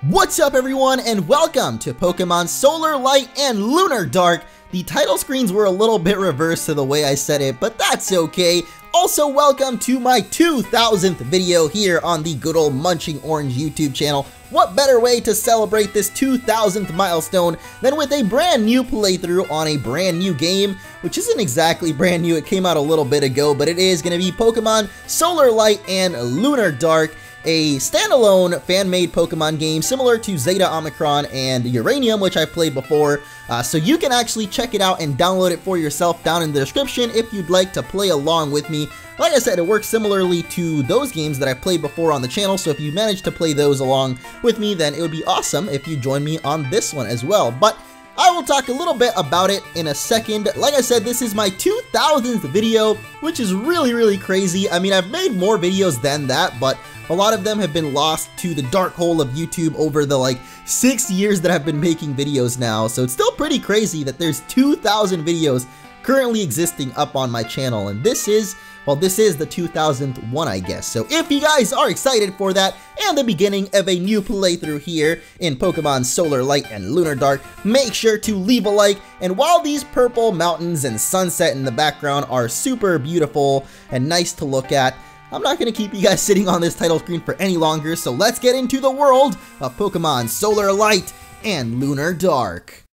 What's up everyone, and welcome to Pokemon Solar Light and Lunar Dark. The title screens were a little bit reversed to the way I said it, but that's okay. Also, welcome to my 2000th video here on the good old MunchingOrange YouTube channel. What better way to celebrate this 2000th milestone than with a brand new playthrough on a brand new game, which isn't exactly brand new, it came out a little bit ago, but it is going to be Pokemon Solar Light and Lunar Dark. A standalone fan-made Pokemon game similar to Zeta, Omicron, and Uranium, which I've played before, so you can actually check it out and download it for yourself down in the description if you'd like to play along with me. Like I said, it works similarly to those games that I've played before on the channel, so if you manage to play those along with me, then it would be awesome if you join me on this one as well. But I will talk a little bit about it in a second. Like I said, this is my 2000th video, which is really crazy. I mean, I've made more videos than that, but a lot of them have been lost to the dark hole of YouTube over the 6 years that I've been making videos now. So it's still pretty crazy that there's 2,000 videos currently existing up on my channel. And this is the 2000th one, I guess. So if you guys are excited for that and the beginning of a new playthrough here in Pokemon Solar Light and Lunar Dark, make sure to leave a like. And while these purple mountains and sunset in the background are super beautiful and nice to look at, I'm not going to keep you guys sitting on this title screen for any longer, so let's get into the world of Pokemon Solar Light and Lunar Dark.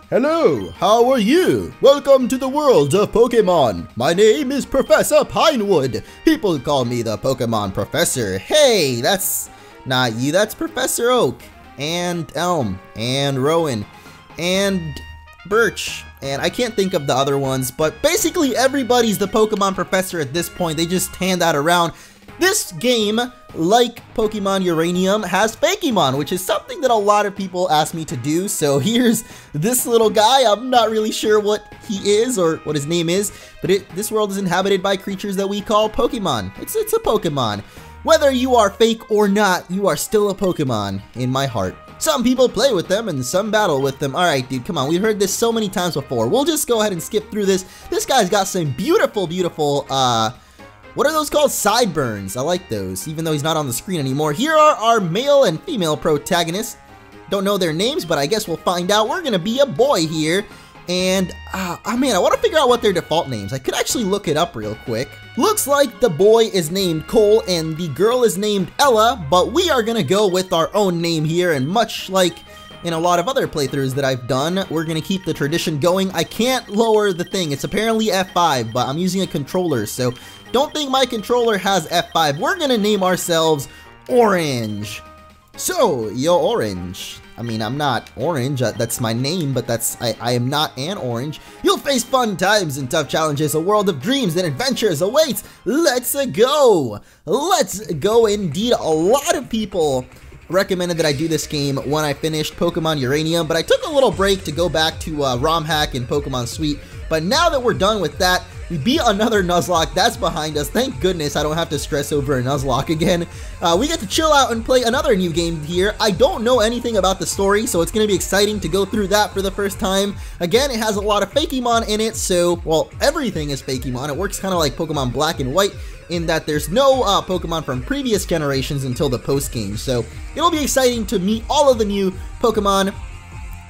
Hello, how are you? Welcome to the world of Pokemon. My name is Professor Pinewood. People call me the Pokemon Professor. Hey, that's not you, that's Professor Oak, and Elm, and Rowan, and Birch. And I can't think of the other ones, but basically everybody's the Pokemon Professor at this point. They just hand that around. This game, like Pokemon Uranium, has Fakemon, which is something that a lot of people ask me to do. So here's this little guy. I'm not really sure what he is or what his name is, but this world is inhabited by creatures that we call Pokemon. It's a Pokemon. Whether you are fake or not, you are still a Pokemon in my heart. Some people play with them and some battle with them. Alright, dude, come on. We've heard this so many times before. We'll just go ahead and skip through this. This guy's got some beautiful, what are those called? Sideburns. I like those, even though he's not on the screen anymore. Here are our male and female protagonists. Don't know their names, but I guess we'll find out. We're gonna be a boy here. And, man, I want to figure out what their default names. I could actually look it up real quick. Looks like the boy is named Cole and the girl is named Ella, but we are going to go with our own name here, and much like in a lot of other playthroughs that I've done, we're going to keep the tradition going. I can't lower the thing. It's apparently F5, but I'm using a controller, so don't think my controller has F5. We're going to name ourselves Orange. So, yo, Orange. I mean, I'm not orange, that's my name, but I am not an orange. You'll face fun times and tough challenges. A world of dreams and adventures awaits. Let's go. Let's go indeed. A lot of people recommended that I do this game when I finished Pokemon Uranium, but I took a little break to go back to ROM hack and Pokemon Sweet. But now that we're done with that, we beat another Nuzlocke. That's behind us. Thank goodness I don't have to stress over a Nuzlocke again. We get to chill out and play another new game here. I don't know anything about the story, so it's going to be exciting to go through that for the first time. Again, it has a lot of Fakemon in it, so, well, everything is Fakemon. It works kind of like Pokemon Black and White in that there's no Pokemon from previous generations until the post-game. So it'll be exciting to meet all of the new Pokemon,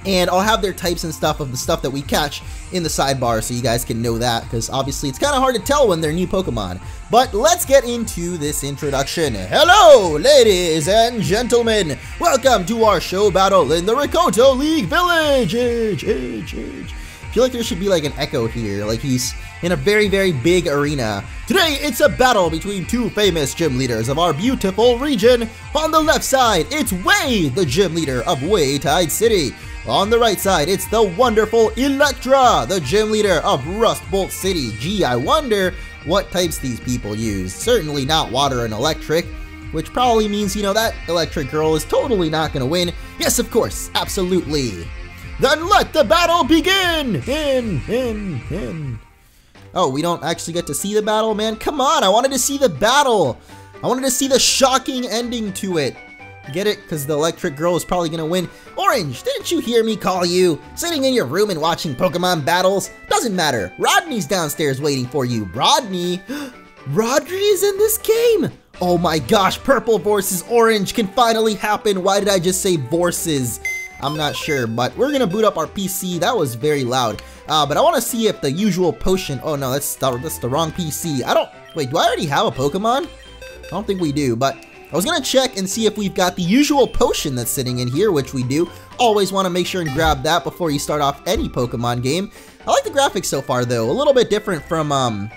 and I'll have their types and stuff of the stuff that we catch in the sidebar so you guys can know that, because obviously it's kind of hard to tell when they're new Pokemon. But let's get into this introduction. Hello, ladies and gentlemen. Welcome to our show battle in the Rikoto League Village. I feel like there should be like an echo here, like he's in a very big arena. Today, it's a battle between two famous gym leaders of our beautiful region. On the left side, it's Wei, the gym leader of Wei-Tide City. On the right side, it's the wonderful Electra, the gym leader of Rust Bolt City. Gee, I wonder what types these people use. Certainly not water and electric, which probably means, you know, that electric girl is totally not going to win. Yes, of course, absolutely. Then let the battle begin! Oh, we don't actually get to see the battle, man? Come on, I wanted to see the battle! I wanted to see the shocking ending to it. Get it? Because the electric girl is probably going to win. Orange, didn't you hear me call you? Sitting in your room and watching Pokemon battles? Doesn't matter. Rodney's downstairs waiting for you. Rodney? Rodri is in this game? Oh my gosh, purple versus orange can finally happen. Why did I just say versus? I'm not sure, but we're gonna boot up our PC. That was very loud. But I want to see if the usual potion. Oh no, that's the wrong PC. Wait, do I already have a Pokemon? I don't think we do, but I was gonna check and see if we've got the usual potion that's sitting in here, which we do. Always want to make sure and grab that before you start off any Pokemon game. I like the graphics so far though, a little bit different from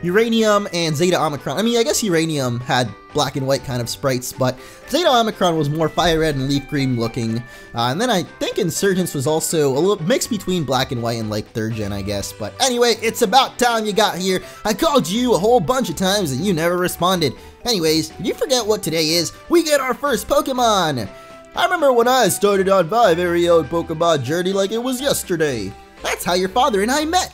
Uranium and Zeta Omicron. I mean, I guess Uranium had black and white kind of sprites, but Zeta Omicron was more fire red and leaf green looking. And then I think Insurgence was also a little mix between black and white and like 3rd gen, I guess. But anyway, it's about time you got here. I called you a whole bunch of times and you never responded. Anyways, did you forget what today is? We get our first Pokemon! I remember when I started on my very own Pokemon journey like it was yesterday. That's how your father and I met.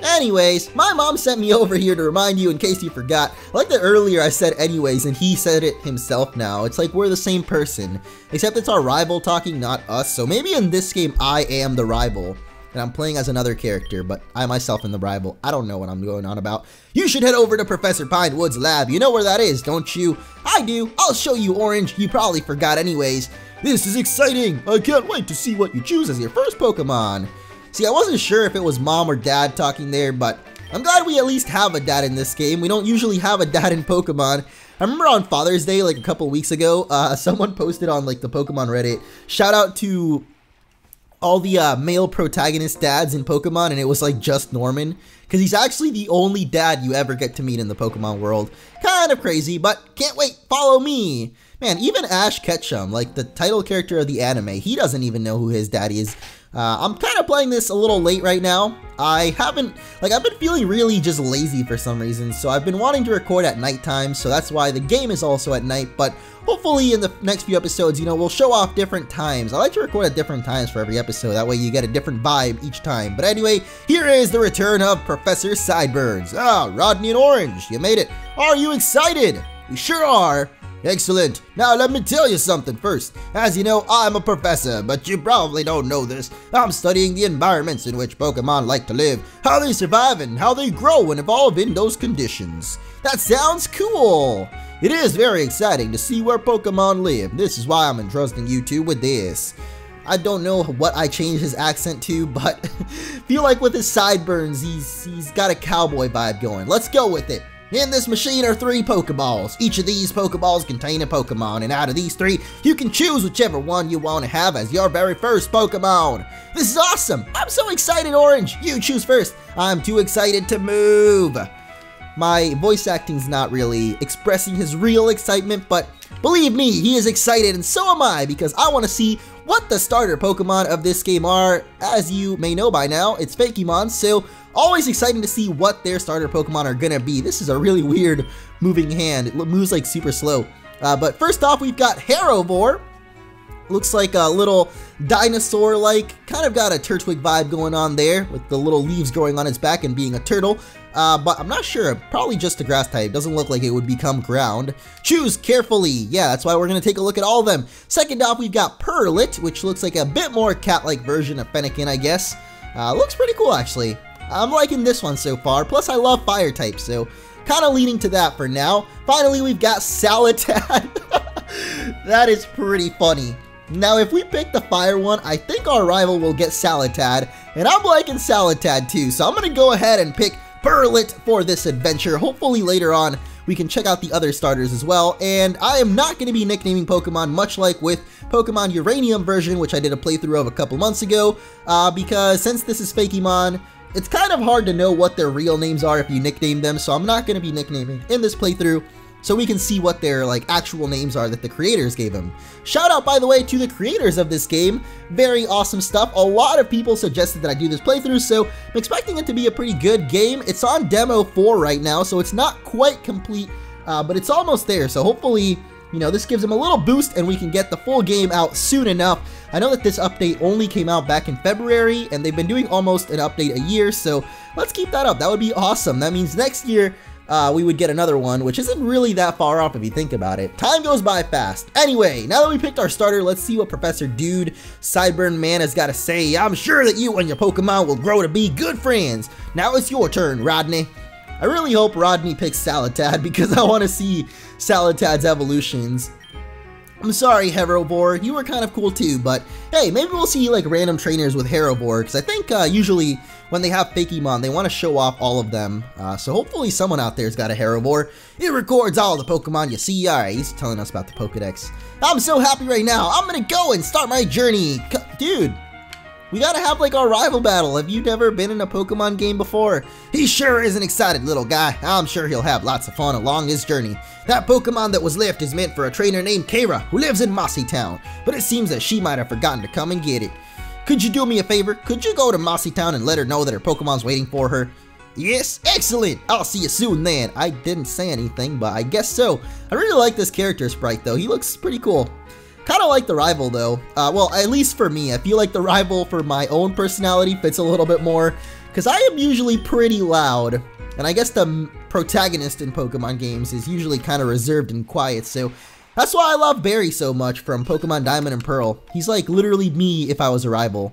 Anyways, my mom sent me over here to remind you in case you forgot. I like that earlier I said anyways and he said it himself now. It's like we're the same person. Except it's our rival talking, not us. So maybe in this game I am the rival. And I'm playing as another character, but I myself am the rival. I don't know what I'm going on about. You should head over to Professor Pinewood's lab. You know where that is, don't you? I do. I'll show you, Orange. You probably forgot anyways. This is exciting. I can't wait to see what you choose as your first Pokemon. See, I wasn't sure if it was mom or dad talking there, but I'm glad we at least have a dad in this game. We don't usually have a dad in Pokemon. I remember on Father's Day, like a couple weeks ago, someone posted on like the Pokemon Reddit, shout out to all the male protagonist dads in Pokemon, and it was like just Norman, because he's actually the only dad you ever get to meet in the Pokemon world. Kind of crazy, but can't wait, follow me. Man, even Ash Ketchum, like the title character of the anime, he doesn't even know who his daddy is. I'm kind of playing this a little late right now. I've been feeling really just lazy for some reason, so I've been wanting to record at nighttime, so that's why the game is also at night, but hopefully in the next few episodes, you know, we'll show off different times. I like to record at different times for every episode, that way you get a different vibe each time. But anyway, here is the return of Professor Sideburns. Ah, Rodney and Orange, you made it. Are you excited? We sure are. Excellent. Now let me tell you something first. As you know, I'm a professor, but you probably don't know this. I'm studying the environments in which Pokemon like to live, how they survive and how they grow and evolve in those conditions. That sounds cool. It is very exciting to see where Pokemon live. This is why I'm entrusting you two with this. I don't know what I changed his accent to, but feel like with his sideburns, he's got a cowboy vibe going. Let's go with it. In this machine are 3 Pokeballs. Each of these Pokeballs contain a Pokemon, and out of these 3, you can choose whichever one you want to have as your very first Pokemon. This is awesome! I'm so excited, Orange! You choose first. I'm too excited to move. My voice acting's not really expressing his real excitement, but believe me, he is excited, and so am I, because I want to see what the starter Pokemon of this game are. As you may know by now, it's Fakemon, so always exciting to see what their starter Pokemon are gonna be. This is a really weird moving hand. It moves like super slow. But first off, we've got Harovore. Looks like a little dinosaur-like, kind of got a Turtwig vibe going on there with the little leaves growing on its back and being a turtle. But I'm not sure, probably just a grass type. Doesn't look like it would become ground. Choose carefully. Yeah, that's why we're gonna take a look at all of them. Second off, we've got Purrlit, which looks like a bit more cat-like version of Fennekin, I guess. Looks pretty cool, actually. I'm liking this one so far, plus I love fire types, so kind of leaning to that for now. Finally, we've got Salatad. That is pretty funny. Now, if we pick the fire one, I think our rival will get Salatad, and I'm liking Salatad too, so I'm going to go ahead and pick Purrlit for this adventure. Hopefully later on, we can check out the other starters as well, and I am not going to be nicknaming Pokemon, much like with Pokemon Uranium version, which I did a playthrough of a couple months ago, because since this is Fakemon, it's kind of hard to know what their real names are if you nickname them, so I'm not going to be nicknaming in this playthrough, so we can see what their actual names are that the creators gave them. Shout out, by the way, to the creators of this game. Very awesome stuff. A lot of people suggested that I do this playthrough, so I'm expecting it to be a pretty good game. It's on Demo 4 right now, so it's not quite complete, but it's almost there, so hopefully, you know, this gives them a little boost and we can get the full game out soon enough. I know that this update only came out back in February, and they've been doing almost an update a year, so let's keep that up. That would be awesome. That means next year, we would get another one, which isn't really that far off if you think about it. Time goes by fast. Anyway, now that we picked our starter, let's see what Professor Dude Sideburn Man has got to say. I'm sure that you and your Pokemon will grow to be good friends. Now it's your turn, Rodney. I really hope Rodney picks Salatad because I want to see Salatad's evolutions. I'm sorry, Herovore, you were kind of cool too, but hey, maybe we'll see like random trainers with Herovore, because I think usually when they have Fakemon, they want to show off all of them. So hopefully someone out there's got a Herovore. It records all the Pokemon you see. Alright, he's telling us about the Pokedex. I'm so happy right now. I'm gonna go and start my journey. Dude, we gotta have like our rival battle. Have you never been in a Pokemon game before? He sure is an excited little guy. I'm sure he'll have lots of fun along his journey. That Pokemon that was left is meant for a trainer named Kara, who lives in Mossy Town, but it seems that she might have forgotten to come and get it. Could you do me a favor? Could you go to Mossy Town and let her know that her Pokemon's waiting for her? Yes, excellent! I'll see you soon then. I didn't say anything, but I guess so. I really like this character sprite though. He looks pretty cool. Kind of like the rival though. Well, at least for me, I feel like the rival for my own personality fits a little bit more, because I am usually pretty loud, and I guess the protagonist in Pokemon games is usually kind of reserved and quiet, so that's why I love Barry so much from Pokemon Diamond and Pearl. He's like literally me if I was a rival.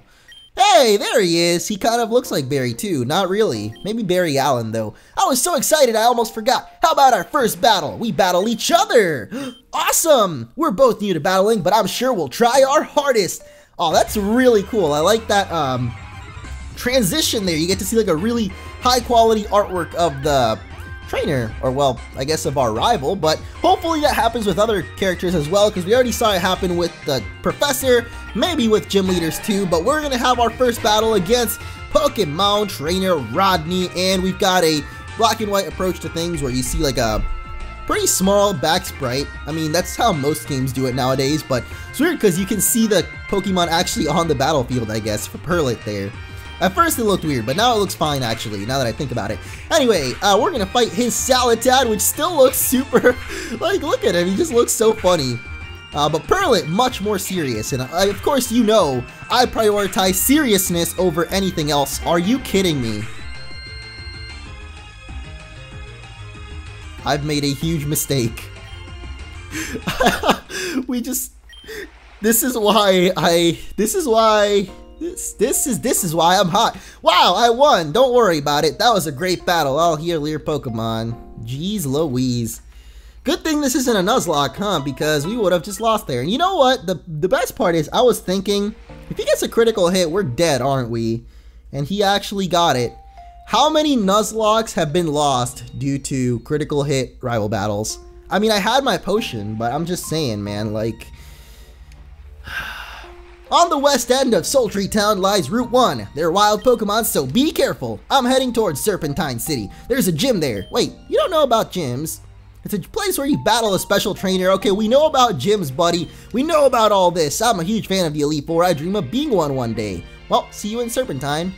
Hey, there he is. He kind of looks like Barry too. Not really. Maybe Barry Allen though. I was so excited I almost forgot. How about our first battle? We battle each other. Awesome. We're both new to battling, but I'm sure we'll try our hardest. Oh, that's really cool. I like that transition there. You get to see like a really high quality artwork of the trainer, or well, I guess of our rival, but hopefully that happens with other characters as well, because we already saw it happen with the professor, maybe with gym leaders too, but we're gonna have our first battle against Pokemon trainer Rodney, and we've got a black and white approach to things where you see like a pretty small back sprite. I mean, that's how most games do it nowadays, but it's weird because you can see the Pokemon actually on the battlefield, I guess, for Perlet there. At first it looked weird, but now it looks fine actually, now that I think about it. Anyway, we're gonna fight his Salatad, which still looks super, like, look at him, he just looks so funny. But Perlet, much more serious, and of course you know, I prioritize seriousness over anything else. Are you kidding me? I've made a huge mistake. This is why I'm hot. Wow, I won. Don't worry about it. That was a great battle. I'll heal your Pokemon. Jeez Louise. Good thing this isn't a Nuzlocke, huh? Because we would have just lost there. And you know what? The best part is, I was thinking, if he gets a critical hit, we're dead, aren't we? And he actually got it. How many Nuzlocks have been lost due to critical hit rival battles? I mean, I had my potion, but I'm just saying, man, like... On the west end of Sultry Town lies Route 1. They're wild Pokemon, so be careful. I'm heading towards Serpentine City. There's a gym there. Wait, you don't know about gyms? It's a place where you battle a special trainer. Okay, we know about gyms, buddy. We know about all this. I'm a huge fan of the Elite Four. I dream of being one day. Well, see you in Serpentine.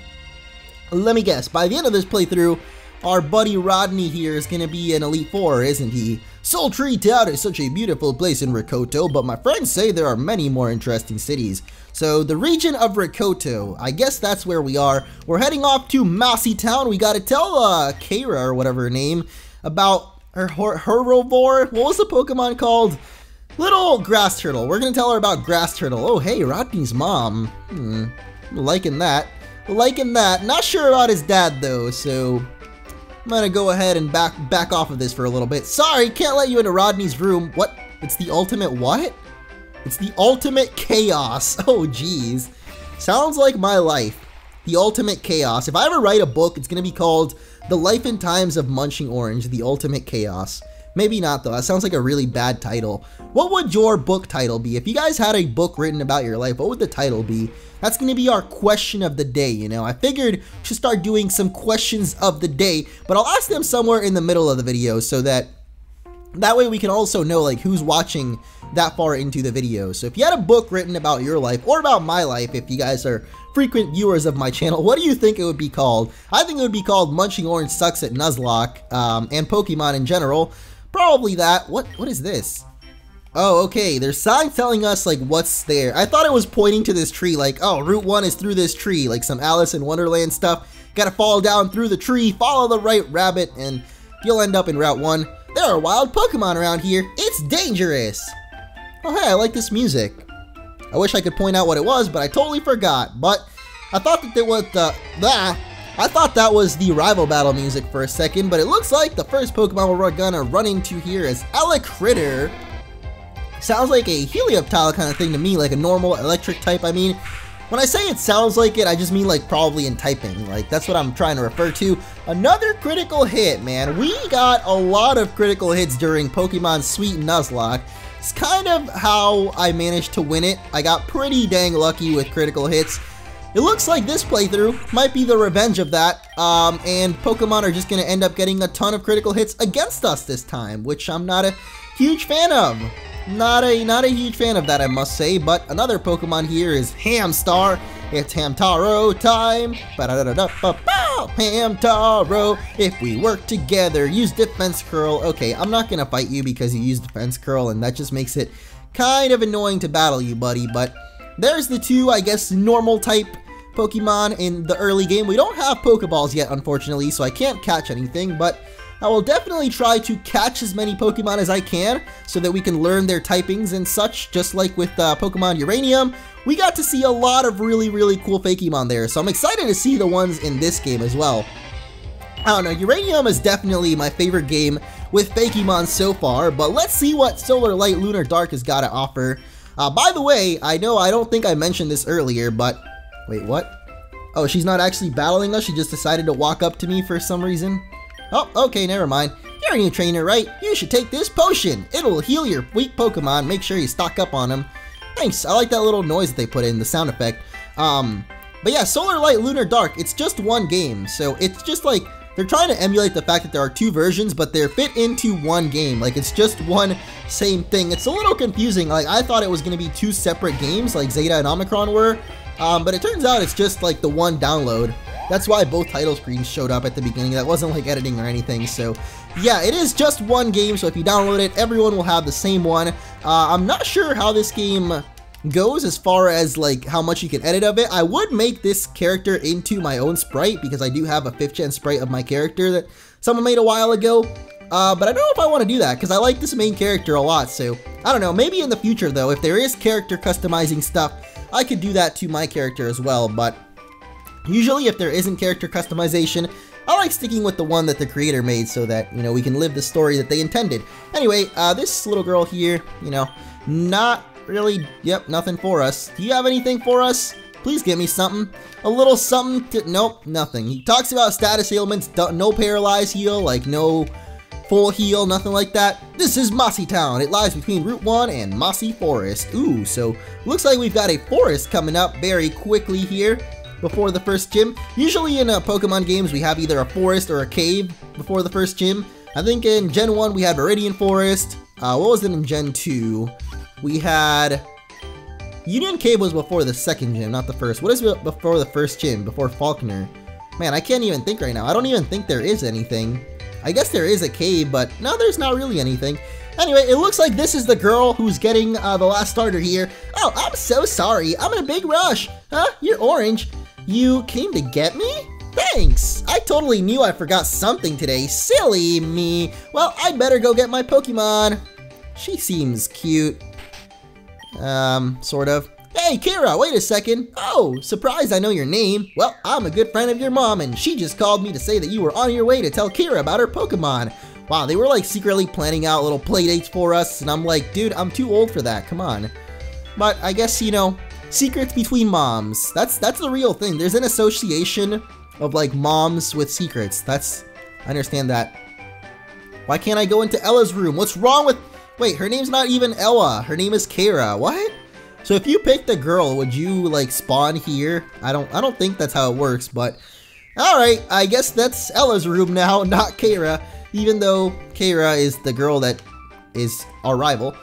Let me guess, by the end of this playthrough, our buddy Rodney here is going to be an Elite Four, isn't he? Sultry Town is such a beautiful place in Rikoto, but my friends say there are many more interesting cities. So the region of Rikoto, I guess that's where we are. We're heading off to Mossy Town. We gotta tell Kara, or whatever her name, about her Herovore. What was the Pokemon called? Little Grass Turtle. We're gonna tell her about Grass Turtle. Oh hey, Rodney's mom. Liking that. Liking that. Not sure about his dad though, so I'm gonna go ahead and back off of this for a little bit. Sorry, can't let you into Rodney's room. What? It's the ultimate what? It's the ultimate chaos. Oh geez. Sounds like my life. The ultimate chaos. If I ever write a book, it's gonna be called The Life and Times of MunchingOrange, The Ultimate Chaos. Maybe not though, that sounds like a really bad title. What would your book title be? If you guys had a book written about your life, what would the title be? That's gonna be our question of the day, you know. I figured we should start doing some questions of the day, but I'll ask them somewhere in the middle of the video so that way we can also know like who's watching that far into the video. So if you had a book written about your life, or about my life, if you guys are frequent viewers of my channel, what do you think it would be called? I think it would be called MunchingOrange Sucks at Nuzlocke, and Pokemon in general. Probably that. What is this? Oh, okay, there's signs telling us like what's there. I thought it was pointing to this tree, like, oh, Route 1 is through this tree, like some Alice in Wonderland stuff. Gotta fall down through the tree, follow the right rabbit, and you'll end up in Route 1. There are wild Pokemon around here. It's dangerous. Oh, hey, I like this music. I wish I could point out what it was, but I totally forgot. But I thought that there was I thought that was the rival battle music for a second, but it looks like the first Pokemon we're gonna run into here is Critter. Sounds like a Helioptile kind of thing to me, like a normal electric type. I mean, when I say it sounds like it, I just mean like probably in typing. Like, that's what I'm trying to refer to. Another critical hit, man. We got a lot of critical hits during Pokemon Sweet Nuzlocke. It's kind of how I managed to win it. I got pretty dang lucky with critical hits. It looks like this playthrough might be the revenge of that, and Pokemon are just going to end up getting a ton of critical hits against us this time, which I'm not a huge fan of. Not a huge fan of that, I must say, but another Pokemon here is Hamstar. It's Hamtaro time. Hamtaro, if we work together, use Defense Curl. Okay, I'm not going to fight you because you use Defense Curl, and that just makes it kind of annoying to battle you, buddy, but there's the two, I guess, normal type Pokemon in the early game. We don't have Pokeballs yet, unfortunately, so I can't catch anything, but I will definitely try to catch as many Pokemon as I can so that we can learn their typings and such, just like with Pokemon Uranium. We got to see a lot of really cool Fakemon there, so I'm excited to see the ones in this game as well. I don't know, Uranium is definitely my favorite game with Fakemon so far, but let's see what Solar Light Lunar Dark has got to offer. By the way, I don't think I mentioned this earlier, but wait, what? Oh, she's not actually battling us, she just decided to walk up to me for some reason. Oh, okay, never mind. You're a new trainer, right? You should take this potion. It'll heal your weak Pokemon. Make sure you stock up on them. Thanks, I like that little noise that they put in, the sound effect. But yeah, Solar Light Lunar Dark, it's just one game, so it's just like, they're trying to emulate the fact that there are two versions, but they're fit into one game. Like, it's just one same thing. It's a little confusing. Like, I thought it was going to be two separate games, like Zeta and Omicron were, but it turns out it's just like the one download. That's why both title screens showed up at the beginning. That wasn't like editing or anything. So yeah, it is just one game. So if you download it, everyone will have the same one. I'm not sure how this game goes as far as like how much you can edit of it. I would make this character into my own sprite because I do have a 5th gen sprite of my character that someone made a while ago. But I don't know if I want to do that because I like this main character a lot. So I don't know, maybe in the future though, if there is character customizing stuff, I could do that to my character as well. But usually if there isn't character customization, I like sticking with the one that the creator made so that, you know, we can live the story that they intended. Anyway, this little girl here, you know, not really, yep, nothing for us. Do you have anything for us? Please give me something. A little something to, nope, nothing. He talks about status ailments, no paralyzed heal, like no full heal, nothing like that. This is Mossy Town. It lies between Route 1 and Mossy Forest. Ooh, so looks like we've got a forest coming up very quickly here before the first gym. Usually in Pokemon games, we have either a forest or a cave before the first gym. I think in Gen 1, we had Viridian Forest. What was it in Gen 2? We had... Union Cave was before the second gym, not the first. What is before the first gym, before Falconer? Man, I can't even think right now. I don't even think there is anything. I guess there is a cave, but no, there's not really anything. Anyway, it looks like this is the girl who's getting the last starter here. Oh, I'm so sorry. I'm in a big rush. Huh? You're orange. You came to get me? Thanks! I totally knew I forgot something today. Silly me. Well, I'd better go get my Pokemon. She seems cute. Sort of. Hey, Kira, wait a second. Oh, surprised I know your name. Well, I'm a good friend of your mom, and she just called me to say that you were on your way to tell Kira about her Pokemon. Wow, they were like secretly planning out little playdates for us, and I'm like, dude, I'm too old for that, come on. But I guess, you know, secrets between moms. That's the real thing. There's an association of like moms with secrets. I understand that. Why can't I go into Ella's room? What's wrong with... Wait, her name's not even Ella. Her name is Kira. What? So if you picked a girl, would you like spawn here? I don't think that's how it works, but alright, I guess that's Ella's room now, not Kira, even though Kira is the girl that is our rival.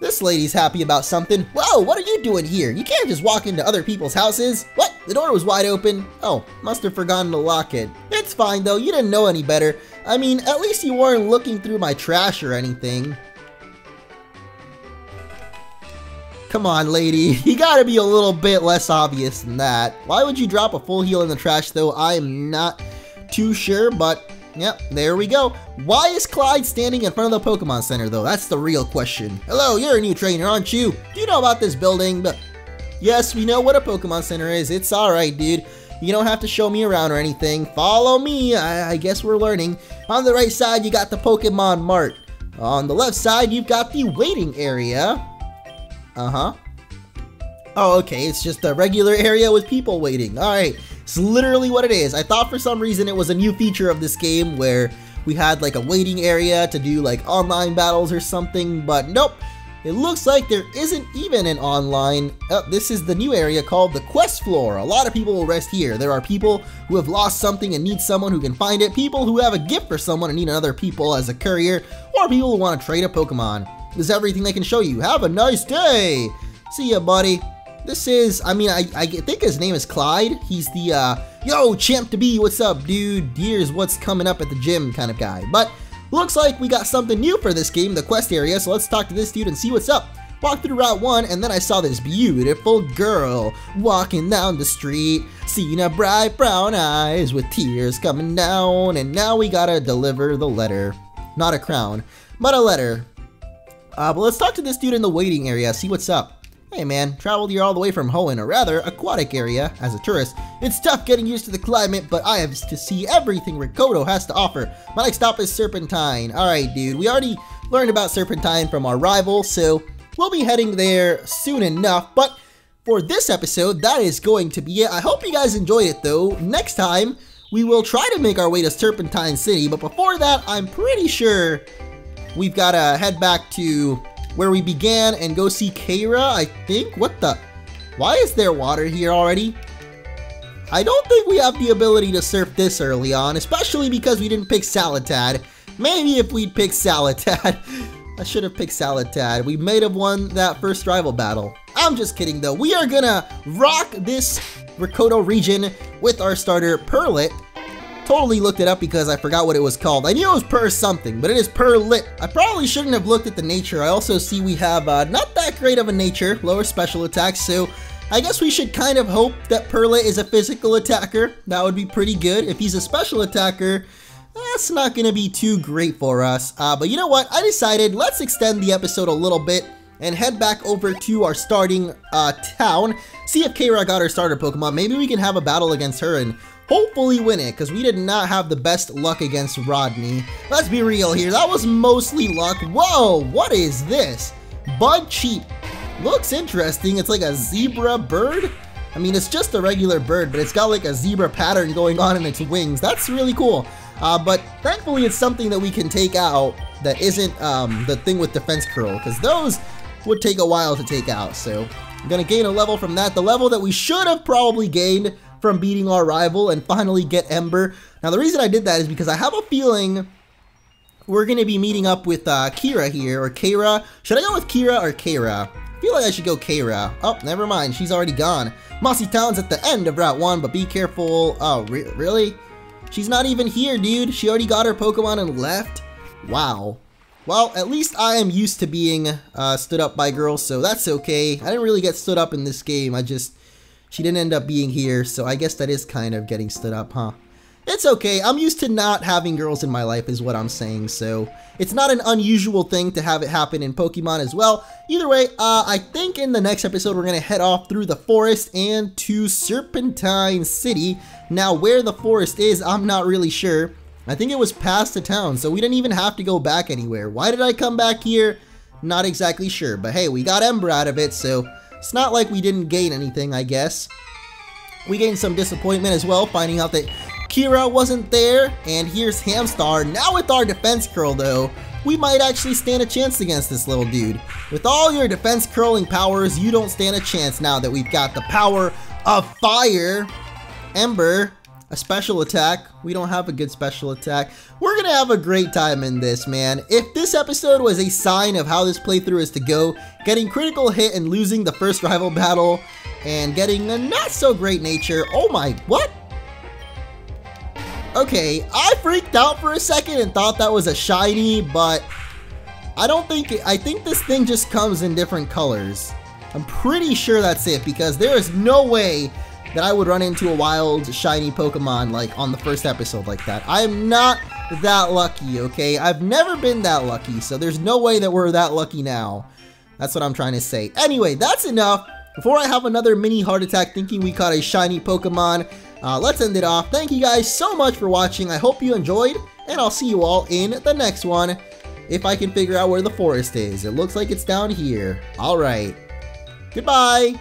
This lady's happy about something. Whoa, what are you doing here? You can't just walk into other people's houses. What? The door was wide open. Oh, must have forgotten to lock it. It's fine though, you didn't know any better. I mean, at least you weren't looking through my trash or anything. Come on, lady. You gotta be a little bit less obvious than that. Why would you drop a full heal in the trash, though? I am not too sure, but yep, there we go. Why is Clyde standing in front of the Pokemon Center, though? That's the real question. Hello, you're a new trainer, aren't you? Do you know about this building? But yes, we know what a Pokemon Center is. It's alright, dude. You don't have to show me around or anything. Follow me. I guess we're learning. On the right side, you got the Pokemon Mart. On the left side, you've got the waiting area. Uh-huh. Oh, okay. It's just a regular area with people waiting. All right. It's literally what it is. I thought for some reason it was a new feature of this game where we had like a waiting area to do like online battles or something, but nope. It looks like there isn't even an online. This is the new area called the quest floor. A lot of people will rest here. There are people who have lost something and need someone who can find it, people who have a gift for someone and need another people as a courier, or people who want to trade a Pokemon. This is everything they can show you. Have a nice day. See ya, buddy. This is, I mean, I think his name is Clyde. He's the, yo, champ to be, what's up, dude? Here's what's coming up at the gym kind of guy. But looks like we got something new for this game, the quest area, so let's talk to this dude and see what's up. Walked through Route 1, and then I saw this beautiful girl walking down the street, seeing her bright brown eyes with tears coming down, and now we gotta deliver the letter. Not a crown, but a letter. But let's talk to this dude in the waiting area, see what's up. Hey man, traveled here all the way from Hoenn, a rather aquatic area, as a tourist. It's tough getting used to the climate, but I have to see everything Rikoto has to offer. My next stop is Serpentine. Alright dude, we already learned about Serpentine from our rival, so we'll be heading there soon enough. But for this episode, that is going to be it. I hope you guys enjoyed it though. Next time, we will try to make our way to Serpentine City, but before that, I'm pretty sure we've got to head back to where we began and go see Keira, I think. What the? Why is there water here already? I don't think we have the ability to surf this early on, especially because we didn't pick Salatad. Maybe if we'd picked Salatad. I should have picked Salatad. We might have won that first rival battle. I'm just kidding though. We are gonna rock this Rikoto region with our starter Perlit. Totally looked it up because I forgot what it was called. I knew it was per something, but it is Perlit. I probably shouldn't have looked at the nature. I also see we have not that great of a nature, lower special attacks, so I guess we should kind of hope that Perlit is a physical attacker. That would be pretty good. If he's a special attacker, that's not going to be too great for us. But you know what? I decided let's extend the episode a little bit and head back over to our starting town. See if Keira got her starter Pokemon. Maybe we can have a battle against her and hopefully win it, because we did not have the best luck against Rodney. Let's be real here, that was mostly luck. Whoa, what is this? Bud Cheap. Looks interesting. It's like a zebra bird. I mean, it's just a regular bird, but it's got like a zebra pattern going on in its wings. That's really cool. But thankfully it's something that we can take out that isn't the thing with defense curl, because those would take a while to take out. So I'm gonna gain a level from that, the level that we should have probably gained from beating our rival and finally get Ember. Now the reason I did that is because I have a feeling we're going to be meeting up with Keira here, or Keira. Should I go with Keira or Keira? I feel like I should go Keira. Oh, never mind, she's already gone. Mossy Town's at the end of Route 1, but be careful. Oh, really? She's not even here, dude. She already got her Pokemon and left? Wow. Well, at least I am used to being stood up by girls, so that's okay. I didn't really get stood up in this game. She didn't end up being here, so I guess that is kind of getting stood up, huh? It's okay. I'm used to not having girls in my life is what I'm saying, so it's not an unusual thing to have it happen in Pokemon as well. Either way, I think in the next episode we're going to head off through the forest and to Serpentine City. Now, where the forest is, I'm not really sure. I think it was past the town, so we didn't even have to go back anywhere. Why did I come back here? Not exactly sure, but hey, we got Ember out of it, so it's not like we didn't gain anything, I guess. We gained some disappointment as well, finding out that Keira wasn't there, and here's Hamstar. Now with our defense curl though, we might actually stand a chance against this little dude. With all your defense curling powers, you don't stand a chance now that we've got the power of fire. Ember, a special attack. We don't have a good special attack. We're gonna have a great time in this, man. If this episode was a sign of how this playthrough is to go, getting critical hit and losing the first rival battle, and getting a not so great nature. Oh my, what? Okay, I freaked out for a second and thought that was a shiny, but I think this thing just comes in different colors. I'm pretty sure that's it, because there is no way that I would run into a wild shiny Pokemon like on the first episode like that. I am not that lucky, okay? I've never been that lucky, so there's no way that we're that lucky now. That's what I'm trying to say. Anyway, that's enough. Before I have another mini heart attack thinking we caught a shiny Pokemon, let's end it off. Thank you guys so much for watching. I hope you enjoyed, and I'll see you all in the next one. If I can figure out where the forest is. It looks like it's down here. Alright. Goodbye!